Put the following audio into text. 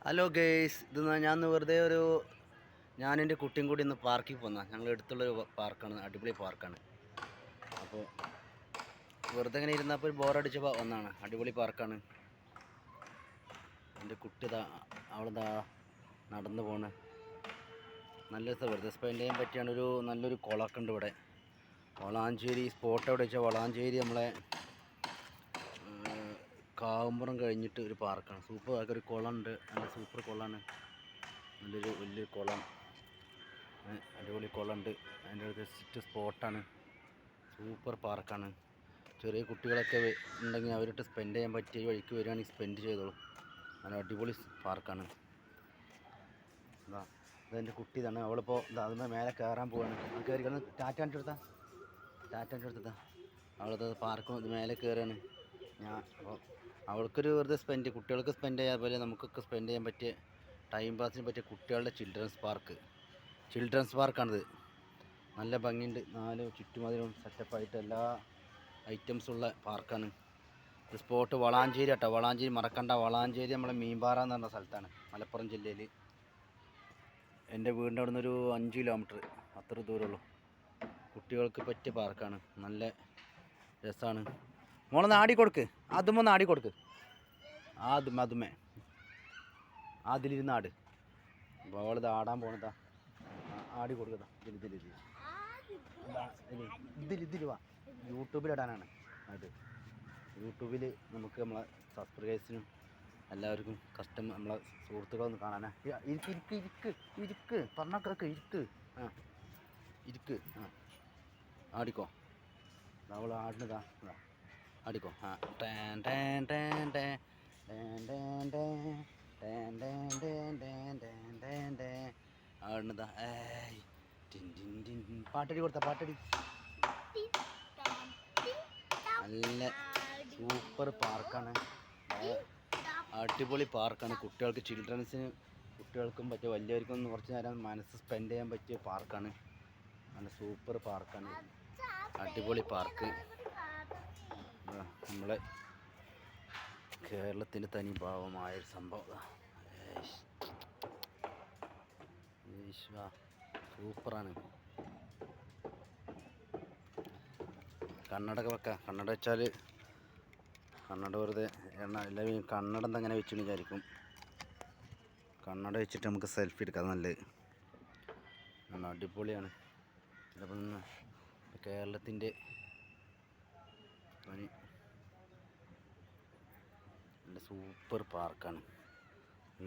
Hello guys, ഞാൻ വെറുതെ ഞാനെൻ്റെ കുട്ടിയും കൂടി ഒന്ന് പാർക്കിൽ പോന്ന. ഞങ്ങൾ അടുത്തുള്ളൊരു പാർക്കാണ്, അടിപൊളി പാർക്കാണ്. അപ്പോൾ വെറുതെ ഇങ്ങനെ ഇരുന്നപ്പോൾ ബോറടിച്ചപ്പോൾ ഒന്നാണ്. അടിപൊളി പാർക്കാണ്. എൻ്റെ കുട്ടി അവളിതാ നടന്നു പോണ്. നല്ല രസം വെറുതെ സ്പെൻഡ് ചെയ്യാൻ പറ്റിയാണ്. നല്ലൊരു കുളമൊക്കെ ഉണ്ട് ഇവിടെ. വളാഞ്ചേരി സ്പോട്ട് എവിടെ വെച്ചാൽ വളാഞ്ചേരി നമ്മളെ കാവുമ്പുറം കഴിഞ്ഞിട്ട് ഒരു പാർക്കാണ്. സൂപ്പർ ആക്കി ഒരു കുളമുണ്ട്. നല്ല സൂപ്പർ കുളമാണ്. വലിയൊരു കുളം, അടിപൊളി കുളമുണ്ട്. അതിൻ്റെ ഒരു ബെസ്റ്റ് സ്പോട്ടാണ്. സൂപ്പർ പാർക്കാണ്. ചെറിയ കുട്ടികളൊക്കെ ഉണ്ടെങ്കിൽ അവരിട്ട് സ്പെൻഡ് ചെയ്യാൻ പറ്റിയ വഴിക്ക് വരികയാണെങ്കിൽ സ്പെൻഡ് ചെയ്തോളൂ. നല്ല അടിപൊളി പാർക്കാണ്. അതെൻ്റെ കുട്ടി തന്നെ. അവളിപ്പോൾ അതിന് മേലെ കയറാൻ പോവാണ്. കയറി ടാറ്റ എടുത്താ അവളത് പാർക്ക് മേലെ കയറുകയാണ്. അപ്പോൾ അവൾക്കൊരു വെറുതെ കുട്ടികൾക്ക് സ്പെൻഡ് ചെയ്യാൻ പോലെ നമുക്കൊക്കെ സ്പെൻഡ് ചെയ്യാൻ പറ്റിയ ടൈം പാസിന് പറ്റിയ കുട്ടികളുടെ ചിൽഡ്രൻസ് പാർക്കാണിത്. നല്ല ഭംഗിയുണ്ട്. 4 ചുറ്റുമതിലും സെറ്റപ്പായിട്ട് എല്ലാ ഐറ്റംസുള്ള പാർക്കാണ്. ഇത് സ്പോട്ട് വളാഞ്ചേരി കേട്ടോ. വളാഞ്ചേരി മറക്കണ്ട. വളാഞ്ചേരി നമ്മളെ മീൻപാറ എന്ന് പറഞ്ഞ സ്ഥലത്താണ്, മലപ്പുറം ജില്ലയിൽ. എൻ്റെ വീടിൻ്റെ അവിടെ നിന്നൊരു 5 കിലോമീറ്റർ അത്ര ദൂരമുള്ളൂ. കുട്ടികൾക്ക് പറ്റിയ പാർക്കാണ്. നല്ല രസമാണ്. മോളൊന്ന് ആടിക്കൊടുക്ക്. അതുമൊന്ന് ആടിക്കൊടുക്ക്. അതുമേ അതിലിരുന്ന് ആട്. അപ്പോൾ അവളിത് ആടാൻ പോണതാ. ആടി കൊടുക്കതാ. ഇതിൽ വാ. യൂട്യൂബിലിടാനാണ് അത്. യൂട്യൂബിൽ നമുക്ക് നമ്മളെ സബ്സ്ക്രൈബേഴ്സിനും എല്ലാവർക്കും നമ്മളെ സുഹൃത്തുക്കളൊന്ന് കാണാനാ. ഇരിക്ക് പറഞ്ഞൊക്കെ ഇരിക്ക്. ആടിക്കോ. അവൾ ആടിനതാ. ആടിക്കോ. ആടുന്നതാ. പാട്ടടി കൊടുത്ത പാട്ടടി. നല്ല സൂപ്പർ പാർക്കാണ്. അടിപൊളി പാർക്കാണ്. കുട്ടികൾക്കും പറ്റിയ വലിയവർക്കും കുറച്ച് നേരം മനസ്സ് സ്പെൻഡ് ചെയ്യാൻ പറ്റിയ പാർക്കാണ്. നല്ല സൂപ്പർ പാർക്കാണ്. അടിപൊളി പാർക്ക്. നമ്മളെ കേരളത്തിൻ്റെ തനി ഭാവമായൊരു സംഭവം. സൂപ്പറാണ്. കണ്ണട വെക്കാം. കണ്ണട വെച്ചാൽ കണ്ണട വെറുതെ എല്ലാവരും കണ്ണട എന്തെങ്ങനെ വെച്ചെന്ന് വിചാരിക്കും. കണ്ണട വെച്ചിട്ട് നമുക്ക് സെൽഫി എടുക്കാം. നല്ലത്. നല്ല അടിപൊളിയാണ്. ചിലപ്പോൾ കേരളത്തിൻ്റെ നല്ല സൂപ്പർ പാർക്കാണ്.